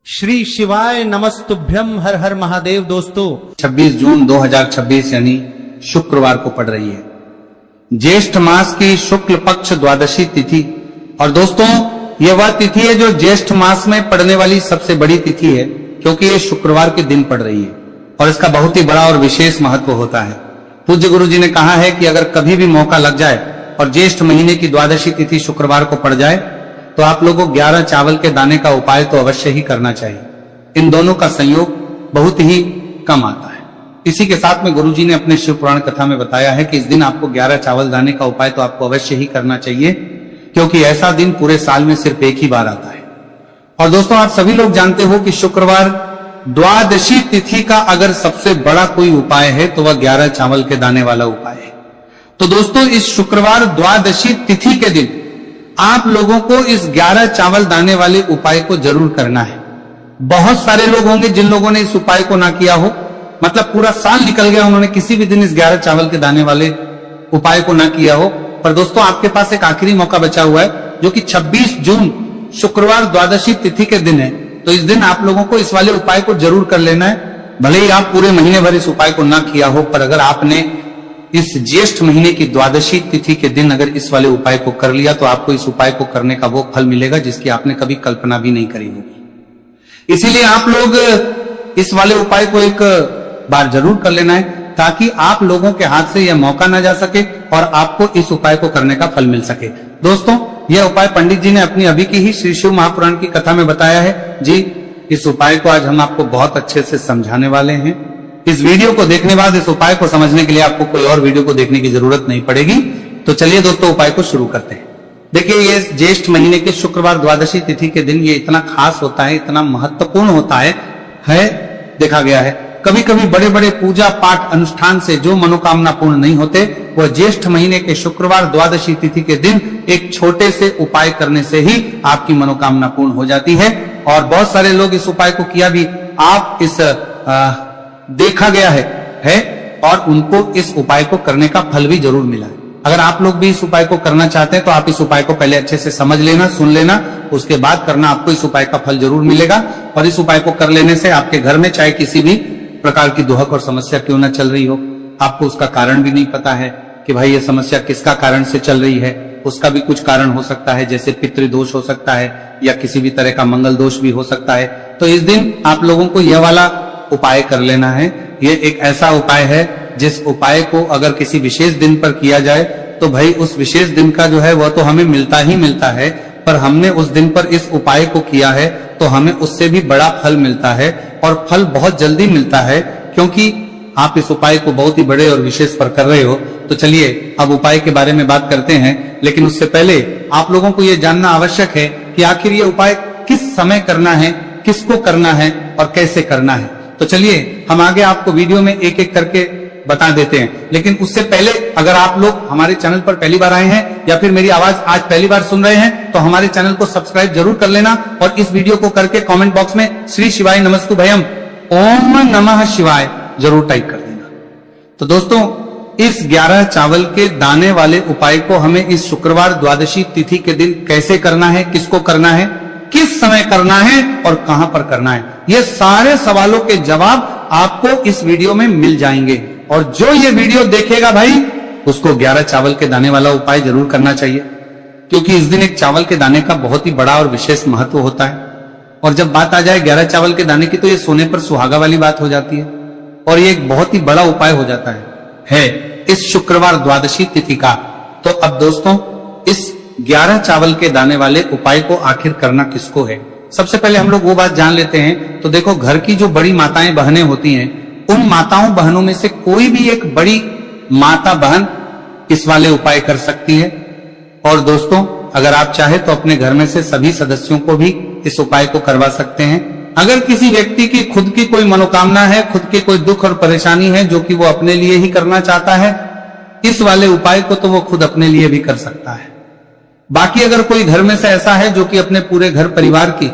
श्री शिवाय नमस्तुभ्यम हर हर महादेव। दोस्तों 26 जून 2026 यानी शुक्रवार को पड़ रही है ज्येष्ठ मास की शुक्ल पक्ष द्वादशी तिथि। और दोस्तों यह वह तिथि है जो ज्येष्ठ मास में पड़ने वाली सबसे बड़ी तिथि है, क्योंकि ये शुक्रवार के दिन पड़ रही है और इसका बहुत ही बड़ा और विशेष महत्व होता है। पूज्य गुरु जी ने कहा है कि अगर कभी भी मौका लग जाए और ज्येष्ठ महीने की द्वादशी तिथि शुक्रवार को पड़ जाए तो आप लोगों को 11 चावल के दाने का उपाय तो अवश्य ही करना चाहिए। इन दोनों का संयोग बहुत ही कम आता है। इसी के साथ में गुरुजी ने अपने शिव पुराण कथा में बताया है कि इस दिन आपको 11 चावल दाने का उपाय तो आपको अवश्य ही करना चाहिए, क्योंकि ऐसा दिन पूरे साल में सिर्फ एक ही बार आता है। और दोस्तों आप सभी लोग जानते हो कि शुक्रवार द्वादशी तिथि का अगर सबसे बड़ा कोई उपाय है तो वह 11 चावल के दाने वाला उपाय है। तो दोस्तों इस शुक्रवार द्वादशी तिथि के दिन आप लोगों को इस 11 चावल दाने वाले उपाय को जरूर करना है। बहुत सारे लोग होंगे जिन लोगों ने इस उपाय को ना किया हो, मतलब पूरा साल निकल गया उन्होंने किसी भी दिन इस 11 चावल के दाने वाले उपाय को ना किया हो। पर दोस्तों आपके पास एक आखिरी मौका बचा हुआ है जो कि 26 जून शुक्रवार द्वादशी तिथि के दिन है। तो इस दिन आप लोगों को इस वाले उपाय को जरूर कर लेना है। भले ही आप पूरे महीने भर इस उपाय को ना किया हो, पर अगर आपने इस ज्येष्ठ महीने की द्वादशी तिथि के दिन अगर इस वाले उपाय को कर लिया तो आपको इस उपाय को करने का वो फल मिलेगा जिसकी आपने कभी कल्पना भी नहीं करी होगी। इसीलिए आप लोग इस वाले उपाय को एक बार जरूर कर लेना है, ताकि आप लोगों के हाथ से यह मौका ना जा सके और आपको इस उपाय को करने का फल मिल सके। दोस्तों यह उपाय पंडित जी ने अपनी अभी की ही श्री शिव महापुराण की कथा में बताया है। जी इस उपाय को आज हम आपको बहुत अच्छे से समझाने वाले हैं। इस वीडियो को देखने के बाद इस उपाय को समझने के लिए आपको कोई और वीडियो को देखने की जरूरत नहीं पड़ेगी। तो चलिए दोस्तों उपाय को शुरू करते हैं। देखिए ये ज्येष्ठ महीने के शुक्रवार द्वादशी तिथि के दिन ये इतना खास होता है, इतना महत्वपूर्ण होता है देखा गया है। कभी कभी बड़े बड़े पूजा पाठ अनुष्ठान से जो मनोकामना पूर्ण नहीं होते, वह ज्येष्ठ महीने के शुक्रवार द्वादशी तिथि के दिन एक छोटे से उपाय करने से ही आपकी मनोकामना पूर्ण हो जाती है। और बहुत सारे लोग इस उपाय को किया भी, आप इस देखा गया है और उनको इस उपाय को करने का फल भी जरूर मिला है। अगर आप लोग भी इस उपाय को करना चाहते हैं तो आप इस उपाय को पहले अच्छे से समझ लेना, सुन लेना, उसके बाद करना, आपको इस उपाय का फल जरूर मिलेगा। और इस उपाय को कर लेने से आपके घर में चाहे किसी भी प्रकार की दुहक और समस्या क्यों ना चल रही हो, आपको उसका कारण भी नहीं पता है कि भाई ये समस्या किसका कारण से चल रही है, उसका भी कुछ कारण हो सकता है, जैसे पितृदोष हो सकता है या किसी भी तरह का मंगल दोष भी हो सकता है। तो इस दिन आप लोगों को यह वाला उपाय कर लेना है। ये एक ऐसा उपाय है जिस उपाय को अगर किसी विशेष दिन पर किया जाए तो भाई उस विशेष दिन का जो है वह तो हमें मिलता ही मिलता है, पर हमने उस दिन पर इस उपाय को किया है तो हमें उससे भी बड़ा फल मिलता है और फल बहुत जल्दी मिलता है, क्योंकि आप इस उपाय को बहुत ही बड़े और विशेष पर कर रहे हो। तो चलिए अब उपाय के बारे में बात करते हैं, लेकिन उससे पहले आप लोगों को यह जानना आवश्यक है कि आखिर ये उपाय किस समय करना है, किसको करना है और कैसे करना है। तो चलिए हम आगे आपको वीडियो में एक एक करके बता देते हैं। लेकिन उससे पहले अगर आप लोग हमारे चैनल पर पहली बार आए हैं या फिर मेरी आवाज आज पहली बार सुन रहे हैं तो हमारे चैनल को सब्सक्राइब जरूर कर लेना और इस वीडियो को करके कमेंट बॉक्स में श्री शिवाय नमस्तुभ्यम ओम नमः शिवाय जरूर टाइप कर देना। तो दोस्तों इस 11 चावल के दाने वाले उपाय को हमें इस शुक्रवार द्वादशी तिथि के दिन कैसे करना है, किसको करना है, किस समय करना है और कहां पर करना है, ये सारे सवालों के जवाब आपको इस वीडियो में मिल जाएंगे। और जो ये वीडियो देखेगा भाई उसको 11 चावल के दाने वाला उपाय जरूर करना चाहिए, क्योंकि इस दिन एक चावल के दाने का बहुत ही बड़ा और विशेष महत्व होता है। और जब बात आ जाए 11 चावल के दाने की तो ये सोने पर सुहागा वाली बात हो जाती है और ये एक बहुत ही बड़ा उपाय हो जाता है इस शुक्रवार द्वादशी तिथि का। तो अब दोस्तों इस 11 चावल के दाने वाले उपाय को आखिर करना किसको है, सबसे पहले हम लोग वो बात जान लेते हैं। तो देखो घर की जो बड़ी माताएं बहनें होती हैं, उन माताओं बहनों में से कोई भी एक बड़ी माता बहन इस वाले उपाय कर सकती है। और दोस्तों अगर आप चाहे तो अपने घर में से सभी सदस्यों को भी इस उपाय को करवा सकते हैं। अगर किसी व्यक्ति की खुद की कोई मनोकामना है, खुद के कोई दुख और परेशानी है जो कि वो अपने लिए ही करना चाहता है, इस वाले उपाय को तो वो खुद अपने लिए भी कर सकता है। बाकी अगर कोई घर में से ऐसा है जो कि अपने पूरे घर परिवार की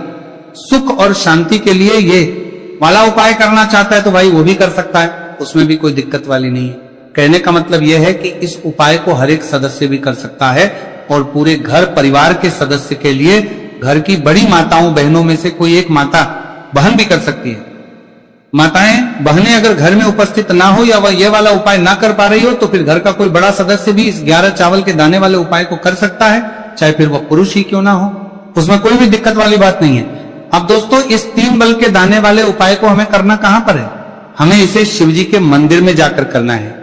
सुख और शांति के लिए ये वाला उपाय करना चाहता है तो भाई वो भी कर सकता है, उसमें भी कोई दिक्कत वाली नहीं है। कहने का मतलब यह है कि इस उपाय को हर एक सदस्य भी कर सकता है और पूरे घर परिवार के सदस्य के लिए घर की बड़ी माताओं बहनों में से कोई एक माता बहन भी कर सकती है। माताएं बहनें अगर घर में उपस्थित ना हो या वह ये वाला उपाय ना कर पा रही हो तो फिर घर का कोई बड़ा सदस्य भी इस 11 चावल के दाने वाले उपाय को कर सकता है, चाहे फिर वह पुरुष ही क्यों ना हो, उसमें कोई भी दिक्कत वाली बात नहीं है। अब दोस्तों, इस 3 बल के दाने वाले उपाय को हमें करना कहां पर है? हमें इसे शिव जी के मंदिर में जाकर करना है।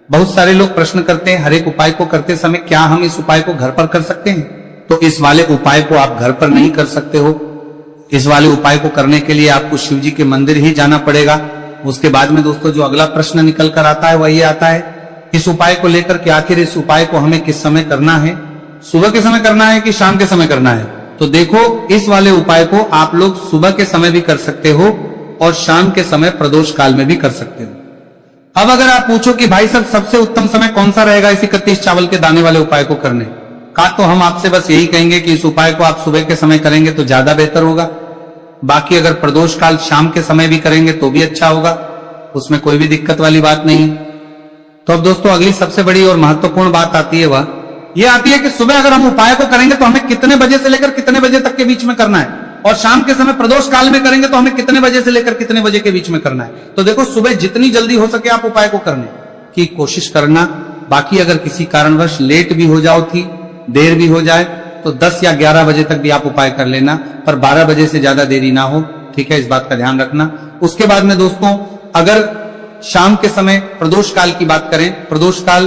बहुत सारे लोग प्रश्न करते हैं, हर एक उपाय को करते समय क्या हम इस उपाय को घर पर कर सकते हैं? तो इस वाले उपाय को आप घर पर नहीं कर सकते हो। इस वाले उपाय को करने के लिए आपको शिव जी के मंदिर ही जाना पड़ेगा। उसके बाद में दोस्तों जो अगला प्रश्न निकल कर आता है वह ये आता है, इस उपाय को लेकर के आखिर इस उपाय को हमें किस समय करना है? सुबह के समय करना है कि शाम के समय करना है? तो देखो, इस वाले उपाय को आप लोग सुबह के समय भी कर सकते हो और शाम के समय प्रदोष काल में भी कर सकते हो। अब अगर आप पूछो कि भाई साहब सबसे उत्तम समय कौन सा रहेगा इस 31 चावल के दाने वाले उपाय को करने का, तो हम आपसे बस यही कहेंगे कि इस उपाय को आप सुबह के समय करेंगे तो ज्यादा बेहतर होगा। बाकी अगर प्रदोष काल शाम के समय भी करेंगे तो भी अच्छा होगा, उसमें कोई भी दिक्कत वाली बात नहीं। तो अब दोस्तों अगली सबसे बड़ी और महत्वपूर्ण बात आती है, वह ये आती है कि सुबह अगर हम उपाय को करेंगे तो हमें कितने बजे से लेकर कितने बजे तक के बीच में करना है, और शाम के समय प्रदोष काल में करेंगे तो हमें कितने बजे से लेकर कितने बजे के बीच में करना है। तो देखो, सुबह जितनी जल्दी हो सके आप उपाय को करने की कोशिश करना। बाकी अगर किसी कारणवश लेट भी हो जाओ, थी देर भी हो जाए, तो 10 या 11 बजे तक भी आप उपाय कर लेना, पर 12 बजे से ज्यादा देरी ना हो, ठीक है, इस बात का ध्यान रखना। उसके बाद में दोस्तों, अगर शाम के समय प्रदोष काल की बात करें, प्रदोष काल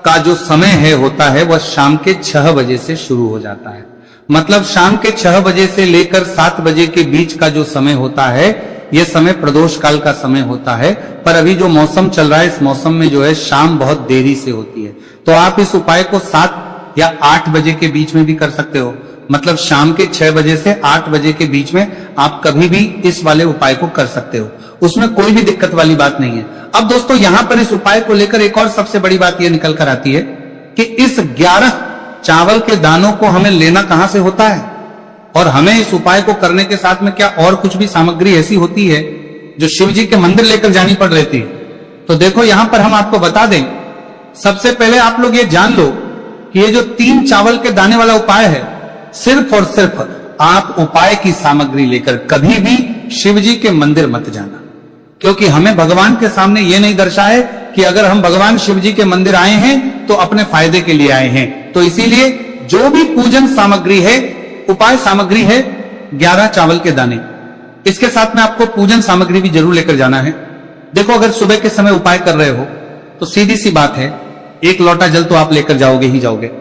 का जो समय है होता है वह शाम के 6 बजे से शुरू हो जाता है। मतलब शाम के 6 बजे से लेकर 7 बजे के बीच का जो समय होता है, यह समय प्रदोष काल का समय होता है। पर अभी जो मौसम चल रहा है, इस मौसम में जो है शाम बहुत देरी से होती है, तो आप इस उपाय को 7 या 8 बजे के बीच में भी कर सकते हो। मतलब शाम के 6 बजे से 8 बजे के बीच में आप कभी भी इस वाले उपाय को कर सकते हो, उसमें कोई भी दिक्कत वाली बात नहीं है। अब दोस्तों, यहां पर इस उपाय को लेकर एक और सबसे बड़ी बात यह निकल कर आती है कि इस 11 चावल के दानों को हमें लेना कहां से होता है, और हमें इस उपाय को करने के साथ में क्या और कुछ भी सामग्री ऐसी होती है जो शिव जी के मंदिर लेकर जानी पड़ रहती है। तो देखो, यहां पर हम आपको बता दें, सबसे पहले आप लोग ये जान लो कि ये जो 3 चावल के दाने वाला उपाय है, सिर्फ और सिर्फ आप उपाय की सामग्री लेकर कभी भी शिव जी के मंदिर मत जाना, क्योंकि हमें भगवान के सामने ये नहीं दर्शाया है कि अगर हम भगवान शिव जी के मंदिर आए हैं तो अपने फायदे के लिए आए हैं। तो इसीलिए जो भी पूजन सामग्री है, उपाय सामग्री है 11 चावल के दाने, इसके साथ में आपको पूजन सामग्री भी जरूर लेकर जाना है। देखो, अगर सुबह के समय उपाय कर रहे हो तो सीधी सी बात है, 1 लोटा जल तो आप लेकर जाओगे ही जाओगे।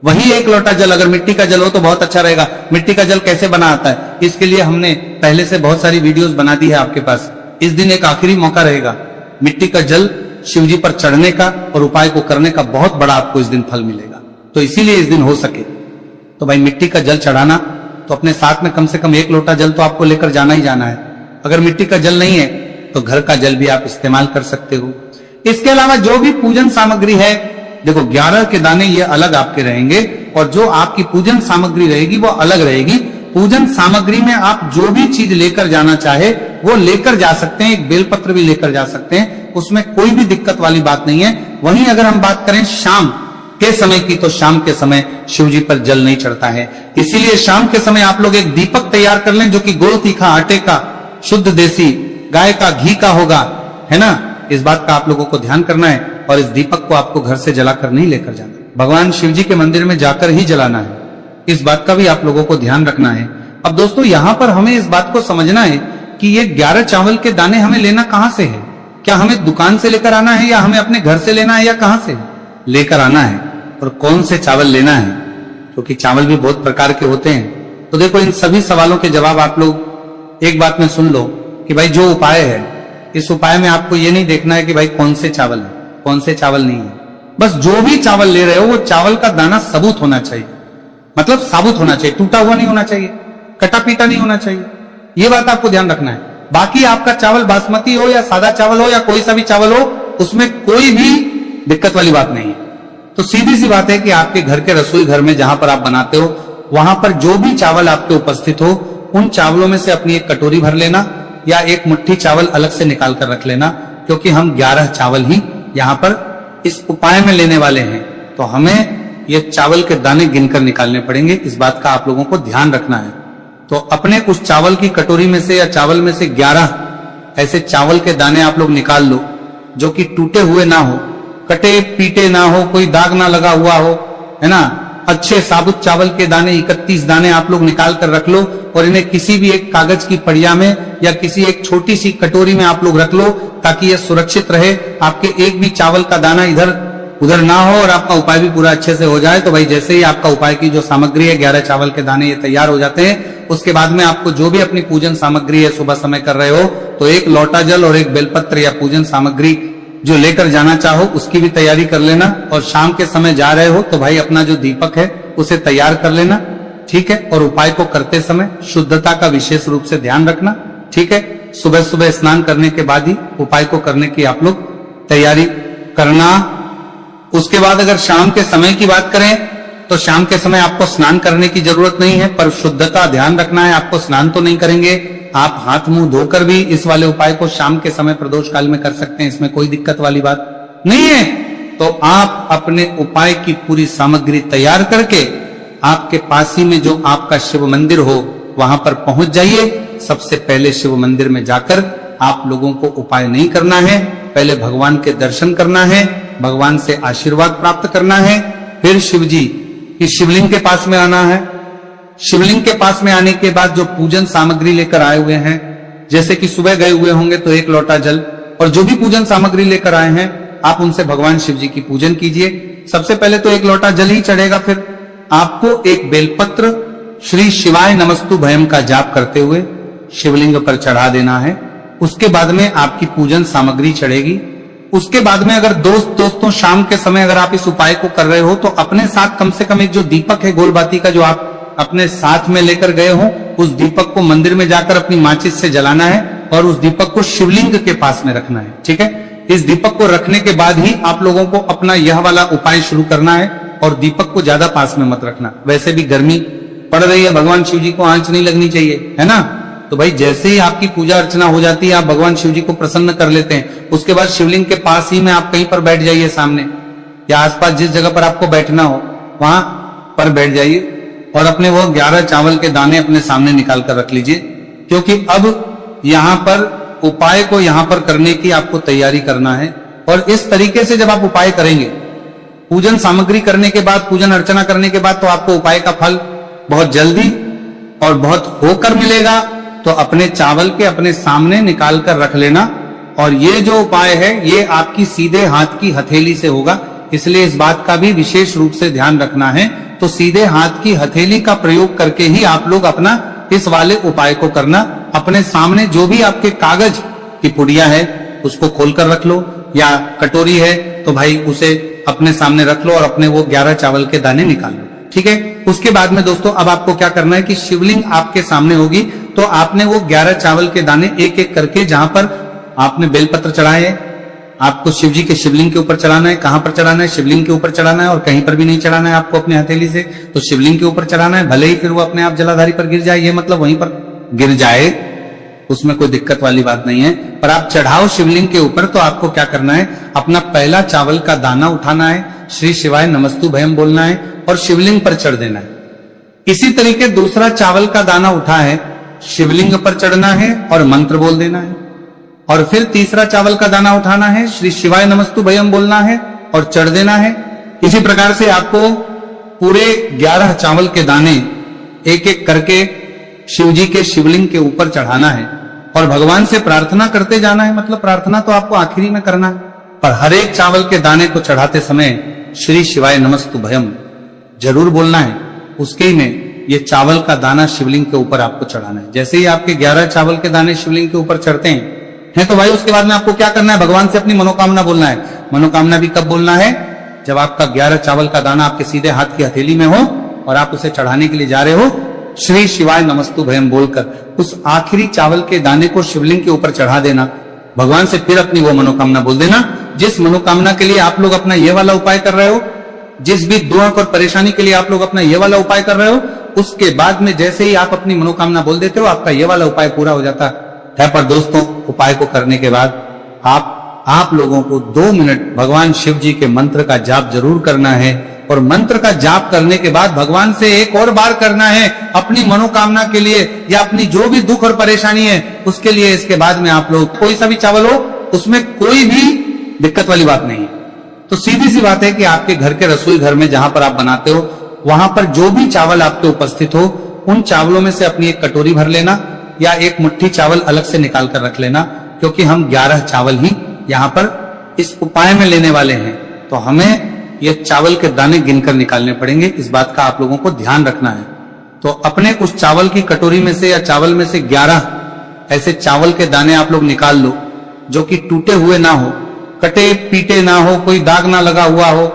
वही 1 लोटा जल अगर मिट्टी का जल हो तो बहुत अच्छा रहेगा। मिट्टी का जल कैसे बना आता है, इसके लिए हमने पहले से बहुत सारी वीडियोस बना दी है आपके पास। इस दिन एक आखिरी मौका रहेगा मिट्टी का जल शिव जी पर चढ़ने का और उपाय को करने का, बहुत बड़ा आपको इस दिन फल मिलेगा। तो इसीलिए इस दिन हो सके तो भाई मिट्टी का जल चढ़ाना, तो अपने साथ में कम से कम 1 लोटा जल तो आपको लेकर जाना ही जाना है। अगर मिट्टी का जल नहीं है तो घर का जल भी आप इस्तेमाल कर सकते हो। इसके अलावा जो भी पूजन सामग्री है, देखो 11 के दाने ये अलग आपके रहेंगे और जो आपकी पूजन सामग्री रहेगी वो अलग रहेगी। पूजन सामग्री में आप जो भी चीज लेकर जाना चाहे वो लेकर जा सकते हैं, एक बेलपत्र भी लेकर जा सकते हैं, उसमें कोई भी दिक्कत वाली बात नहीं है। वहीं अगर हम बात करें शाम के समय की, तो शाम के समय शिव जी पर जल नहीं चढ़ता है, इसीलिए शाम के समय आप लोग एक दीपक तैयार कर लें जो कि गोल तीखा आटे का, शुद्ध देसी गाय का घी का होगा, है ना। इस बात का आप लोगों को ध्यान करना है, और इस दीपक को आपको घर से जलाकर नहीं लेकर जाना, भगवान शिव जी के मंदिर में जाकर ही जलाना है। इस बात का भी आप लोगों को ध्यान रखना है। अब दोस्तों, यहां पर हमें इस बात को समझना है कि ये 11 चावल के दाने हमें लेना कहां से है। क्या हमें दुकान से लेकर आना है या हमें अपने घर से लेना है या कहां से लेकर आना है, और कौन से चावल लेना है, क्योंकि चावल भी बहुत प्रकार के होते हैं। तो देखो, इन सभी सवालों के जवाब आप लोग एक बात में सुन लो कि भाई जो उपाय है, इस उपाय में आपको ये नहीं देखना है कि भाई कौन से चावल है कौन से चावल नहीं है। बस जो भी चावल ले रहे हो वो चावल का दाना सबूत होना चाहिए, मतलब साबुत होना चाहिए, टूटा हुआ नहीं होना चाहिए, कटा पीटा नहीं होना चाहिए। ये बात आपको ध्यान रखना है। बाकी आपका चावल बासमती हो या सादा चावल हो या कोई सा भी चावल हो, उसमें कोई भी दिक्कत वाली बात नहीं है। तो सीधी सी बात है कि आपके घर के रसोई घर में जहां पर आप बनाते हो, वहां पर जो भी चावल आपके उपस्थित हो, उन चावलों में से अपनी एक कटोरी भर लेना या एक मुट्ठी चावल अलग से निकाल कर रख लेना, क्योंकि हम 11 चावल ही यहाँ पर इस उपाय में लेने वाले हैं। तो हमें ये चावल के दाने गिनकर निकालने पड़ेंगे, इस बात का आप लोगों को ध्यान रखना है। तो अपने उस चावल की कटोरी में से या चावल में से 11 ऐसे चावल के दाने आप लोग निकाल लो, जो कि टूटे हुए ना हो, कटे पीटे ना हो, कोई दाग ना लगा हुआ हो, है ना। अच्छे साबुत चावल के दाने 31 दाने आप लोग निकाल कर रख लो और इन्हें किसी भी एक कागज की पड़िया में या किसी एक छोटी सी कटोरी में आप लोग रख लो, ताकि यह सुरक्षित रहे, आपके एक भी चावल का दाना इधर उधर ना हो और आपका उपाय भी पूरा अच्छे से हो जाए। तो भाई जैसे ही आपका उपाय की जो सामग्री है 11 चावल के दाने ये तैयार हो जाते हैं, उसके बाद में आपको जो भी अपनी पूजन सामग्री है सुबह समय कर रहे हो तो एक लोटा जल और एक बेलपत्र या पूजन सामग्री जो लेकर जाना चाहो उसकी भी तैयारी कर लेना। और शाम के समय जा रहे हो तो भाई अपना जो दीपक है उसे तैयार कर लेना, ठीक है। और उपाय को करते समय शुद्धता का विशेष रूप से ध्यान रखना, ठीक है। सुबह सुबह स्नान करने के बाद ही उपाय को करने की आप लोग तैयारी करना। उसके बाद अगर शाम के समय की बात करें तो शाम के समय आपको स्नान करने की जरूरत नहीं है, पर शुद्धता ध्यान रखना है। आपको स्नान तो नहीं करेंगे, आप हाथ मुंह धोकर भी इस वाले उपाय को शाम के समय प्रदोष काल में कर सकते हैं, इसमें कोई दिक्कत वाली बात नहीं है। तो आप अपने उपाय की पूरी सामग्री तैयार करके आपके पास ही में जो आपका शिव मंदिर हो वहां पर पहुंच जाइए। सबसे पहले शिव मंदिर में जाकर आप लोगों को उपाय नहीं करना है, पहले भगवान के दर्शन करना है, भगवान से आशीर्वाद प्राप्त करना है, फिर शिव जी की शिवलिंग के पास में आना है। शिवलिंग के पास में आने के बाद जो पूजन सामग्री लेकर आए हुए हैं, जैसे कि सुबह गए हुए होंगे तो एक लोटा जल, और जो भी पूजन सामग्री लेकर आए हैं आप उनसे भगवान शिव जी की पूजन कीजिए। सबसे पहले तो एक लोटा जल ही चढ़ेगा, फिर आपको एक बेलपत्र श्री शिवाय नमस्तु भयम का जाप करते हुए शिवलिंग पर चढ़ा देना है। उसके बाद में आपकी पूजन सामग्री चढ़ेगी। उसके बाद में अगर दोस्तों शाम के समय अगर आप इस उपाय को कर रहे हो तो अपने साथ कम से कम एक जो दीपक है गोलबाती का जो आप अपने साथ में लेकर गए हो, उस दीपक को मंदिर में जाकर अपनी माचिस से जलाना है और उस दीपक को शिवलिंग के पास में रखना है, ठीक है। इस दीपक को रखने के बाद ही आप लोगों को अपना यह वाला उपाय शुरू करना है और दीपक को ज्यादा पास में मत रखना। वैसे भी गर्मी पड़ रही है, भगवान शिव जी को आंच नहीं लगनी चाहिए, है ना। तो भाई जैसे ही आपकी पूजा अर्चना हो जाती है आप भगवान शिव जी को प्रसन्न कर लेते हैं, उसके बाद शिवलिंग के पास ही में आप कहीं पर बैठ जाइए, सामने या आसपास जिस जगह पर आपको बैठना हो वहां पर बैठ जाइए और अपने वो 11 चावल के दाने अपने सामने निकाल कर रख लीजिए, क्योंकि अब यहां पर उपाय को यहां पर करने की आपको तैयारी करना है। और इस तरीके से जब आप उपाय करेंगे, पूजन सामग्री करने के बाद, पूजन अर्चना करने के बाद, तो आपको उपाय का फल बहुत जल्दी और बहुत होकर मिलेगा। तो अपने चावल के अपने सामने निकाल कर रख लेना। और ये जो उपाय है ये आपकी सीधे हाथ की हथेली से होगा, इसलिए इस बात का भी विशेष रूप से ध्यान रखना है। तो सीधे हाथ की हथेली का प्रयोग करके ही आप लोग अपना इस वाले उपाय को करना। अपने सामने जो भी आपके कागज की पुड़िया है उसको खोलकर रख लो, या कटोरी है तो भाई उसे अपने सामने रख लो और अपने वो 11 चावल के दाने निकाल लो, ठीक है। उसके बाद में दोस्तों अब आपको क्या करना है कि शिवलिंग आपके सामने होगी, तो आपने वो 11 चावल के दाने एक एक करके, जहां पर आपने बेलपत्र चढ़ाए हैं आपको शिव जी के शिवलिंग के ऊपर चढ़ाना है। कहां पर चढ़ाना है? शिवलिंग के ऊपर चढ़ाना है, और कहीं पर भी नहीं चढ़ाना है आपको अपने हथेली से, तो शिवलिंग के ऊपर चढ़ाना है। भले ही फिर वो अपने आप जलाधारी पर गिर जाए, ये मतलब वहीं पर गिर जाए, उसमें कोई दिक्कत वाली बात नहीं है, पर आप चढ़ाओ शिवलिंग के ऊपर। तो आपको क्या करना है, अपना पहला चावल का दाना उठाना है, श्री शिवाय नमस्तु भयम बोलना है और शिवलिंग पर चढ़ देना है। इसी तरीके दूसरा चावल का दाना उठा है, शिवलिंग पर चढ़ना है और मंत्र बोल देना है। और फिर तीसरा चावल का दाना उठाना है, श्री शिवाय नमस्तु भयम बोलना है और चढ़ देना है। इसी प्रकार से आपको पूरे 11 चावल के दाने एक एक करके शिव जी के शिवलिंग के ऊपर चढ़ाना है और भगवान से प्रार्थना करते जाना है। मतलब प्रार्थना तो आपको आखिरी में करना है, पर हर एक चावल के दाने को चढ़ाते समय श्री शिवाय नमस्तु भयम जरूर बोलना है। उसके में ये चावल का दाना शिवलिंग के ऊपर आपको चढ़ाना है। जैसे ही आपके 11 चावल के दाने शिवलिंग के ऊपर चढ़ते हैं तो भाई उसके बाद में आपको क्या करना है, भगवान से अपनी मनोकामना बोलना है। मनोकामना भी कब बोलना है, जब आपका 11 चावल का दाना आपके सीधे हाथ की हथेली में हो और आप उसे चढ़ाने के लिए जा रहे हो, श्री शिवाय नमस्तु भयम बोलकर उस आखिरी चावल के दाने को शिवलिंग के ऊपर चढ़ा देना। भगवान से फिर अपनी वो मनोकामना बोल देना, जिस मनोकामना के लिए आप लोग अपना ये वाला उपाय कर रहे हो, जिस भी दुख और परेशानी के लिए आप लोग अपना ये वाला उपाय कर रहे हो, उसके बाद में जैसे ही आप अपनी मनोकामना बोल देते हो आपका ये वाला उपाय पूरा हो जाता है। पर दोस्तों उपाय को करने के बाद आप लोगों को 2 मिनट भगवान शिव जी के मंत्र का जाप जरूर करना है। और मंत्र का जाप करने के बाद भगवान से एक और बार करना है अपनी मनोकामना के लिए या अपनी जो भी दुख और परेशानी है उसके लिए। इसके बाद में आप लोग कोई सा भी चावल हो उसमें कोई भी दिक्कत वाली बात नहीं है। तो सीधी सी बात है कि आपके घर के रसोई घर में जहां पर आप बनाते हो वहां पर जो भी चावल आपके उपस्थित हो उन चावलों में से अपनी एक कटोरी भर लेना या एक मुट्ठी चावल अलग से निकाल कर रख लेना, क्योंकि हम 11 चावल ही यहाँ पर इस उपाय में लेने वाले हैं। तो हमें ये चावल के दाने गिनकर निकालने पड़ेंगे, इस बात का आप लोगों को ध्यान रखना है। तो अपने उस चावल की कटोरी में से या चावल में से 11 ऐसे चावल के दाने आप लोग निकाल लो जो कि टूटे हुए ना हो, कटे पीटे ना हो, कोई दाग ना लगा हुआ हो,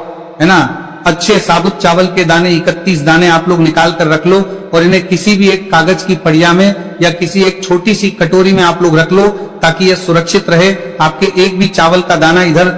है ना। अच्छे साबुत चावल के दाने 31 दाने आप लोग निकाल कर रख लो और इन्हें किसी भी एक कागज की पड़िया में या किसी एक छोटी सी कटोरी में आप लोग रख लो ताकि यह सुरक्षित रहे, आपके एक भी चावल का दाना इधर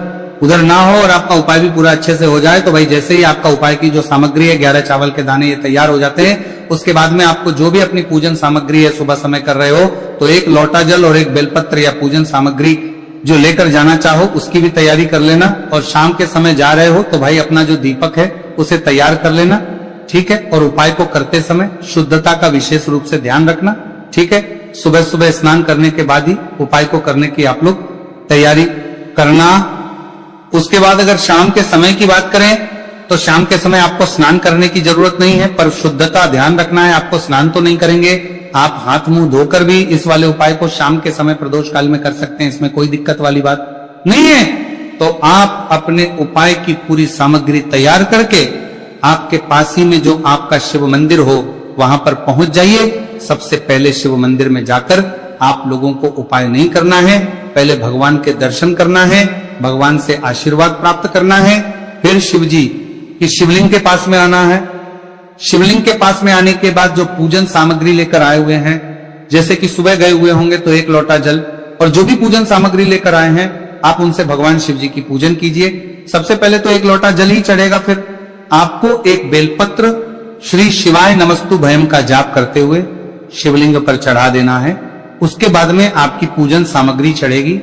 उधर ना हो और आपका उपाय भी पूरा अच्छे से हो जाए। तो भाई जैसे ही आपका उपाय की जो सामग्री है 11 चावल के दाने ये तैयार हो जाते हैं, उसके बाद में आपको जो भी अपनी पूजन सामग्री है सुबह समय कर रहे हो तो एक लोटा जल और एक बेलपत्र या पूजन सामग्री जो लेकर जाना चाहो उसकी भी तैयारी कर लेना। और शाम के समय जा रहे हो तो भाई अपना जो दीपक है उसे तैयार कर लेना, ठीक है। और उपाय को करते समय शुद्धता का विशेष रूप से ध्यान रखना, ठीक है। सुबह सुबह स्नान करने के बाद ही उपाय को करने की आप लोग तैयारी करना। उसके बाद अगर शाम के समय की बात करें तो शाम के समय आपको स्नान करने की जरूरत नहीं है, पर शुद्धता ध्यान रखना है। आपको स्नान तो नहीं करेंगे, आप हाथ मुंह धोकर भी इस वाले उपाय को शाम के समय प्रदोष काल में कर सकते हैं, इसमें कोई दिक्कत वाली बात नहीं है। तो आप अपने उपाय की पूरी सामग्री तैयार करके आपके पास ही में जो आपका शिव मंदिर हो वहां पर पहुंच जाइए। सबसे पहले शिव मंदिर में जाकर आप लोगों को उपाय नहीं करना है, पहले भगवान के दर्शन करना है, भगवान से आशीर्वाद प्राप्त करना है, फिर शिव जी की शिवलिंग के पास में आना है। शिवलिंग के पास में आने के बाद जो पूजन सामग्री लेकर आए हुए हैं, जैसे कि सुबह गए हुए होंगे तो एक लोटा जल और जो भी पूजन सामग्री लेकर आए हैं आप उनसे भगवान शिव जी की पूजन कीजिए। सबसे पहले तो एक लोटा जल ही चढ़ेगा, फिर आपको एक बेलपत्र श्री शिवाय नमस्तु भयम का जाप करते हुए शिवलिंग पर चढ़ा देना है। उसके बाद में आपकी पूजन सामग्री चढ़ेगी।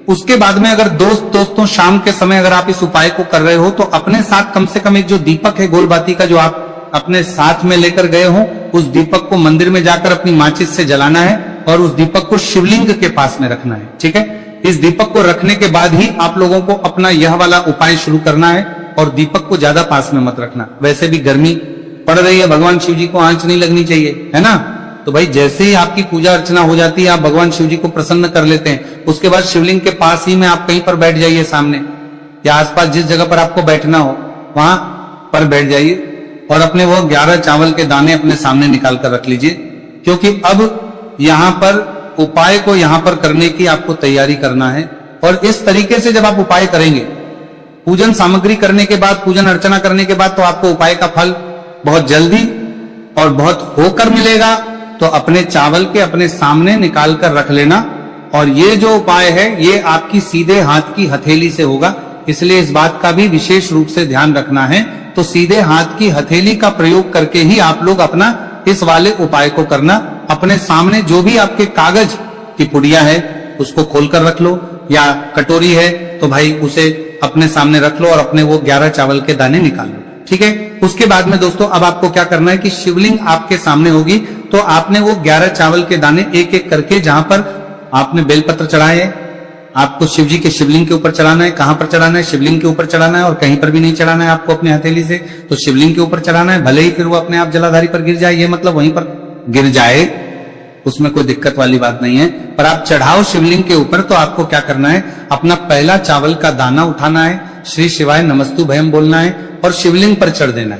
उसके बाद में अगर दोस्तों शाम के समय अगर आप इस उपाय को कर रहे हो तो अपने साथ कम से कम एक जो दीपक है गोलबाती का जो आप अपने साथ में लेकर गए हो उस दीपक को मंदिर में जाकर अपनी माचिस से जलाना है और उस दीपक को शिवलिंग के पास में रखना है, ठीक है। इस दीपक को रखने के बाद ही आप लोगों को अपना यह वाला उपाय शुरू करना है और दीपक को ज्यादा पास में मत रखना। वैसे भी गर्मी पड़ रही है, भगवान शिव जी को आंच नहीं लगनी चाहिए, है ना। तो भाई जैसे ही आपकी पूजा अर्चना हो जाती है आप भगवान शिव जी को प्रसन्न कर लेते हैं, उसके बाद शिवलिंग के पास ही में आप कहीं पर बैठ जाइए, सामने या आसपास जिस जगह पर आपको बैठना हो वहां पर बैठ जाइए और अपने वो 11 चावल के दाने अपने सामने निकाल कर रख लीजिए, क्योंकि अब यहां पर उपाय को यहां पर करने की आपको तैयारी करना है। और इस तरीके से जब आप उपाय करेंगे, पूजन सामग्री करने के बाद, पूजन अर्चना करने के बाद, तो आपको उपाय का फल बहुत जल्दी और बहुत होकर मिलेगा। तो अपने चावल के अपने सामने निकाल कर रख लेना। और ये जो उपाय है ये आपकी सीधे हाथ की हथेली से होगा, इसलिए इस बात का भी विशेष रूप से ध्यान रखना है। तो सीधे हाथ की हथेली का प्रयोग करके ही आप लोग अपना इस वाले उपाय को करना। अपने सामने जो भी आपके कागज की पुड़िया है उसको खोलकर रख लो, या कटोरी है तो भाई उसे अपने सामने रख लो और अपने वो 11 चावल के दाने निकाल लो, ठीक है। उसके बाद में दोस्तों अब आपको क्या करना है कि शिवलिंग आपके सामने होगी तो आपने वो 11 चावल के दाने एक एक करके, जहां पर आपने बेलपत्र चढ़ाए हैं आपको शिव जी के शिवलिंग के ऊपर चढ़ाना है। कहां पर चढ़ाना है? शिवलिंग के ऊपर चढ़ाना है, और कहीं पर भी नहीं चढ़ाना है आपको अपने हथेली से, तो शिवलिंग के ऊपर चढ़ाना है। भले ही फिर वो अपने आप जलाधारी पर गिर जाए, ये मतलब वहीं पर गिर जाए, उसमें कोई दिक्कत वाली बात नहीं है, पर आप चढ़ाओ शिवलिंग के ऊपर। तो आपको क्या करना है, अपना पहला चावल का दाना उठाना है, श्री शिवाय नमस्तु भयम बोलना है और शिवलिंग पर चढ़ देना है।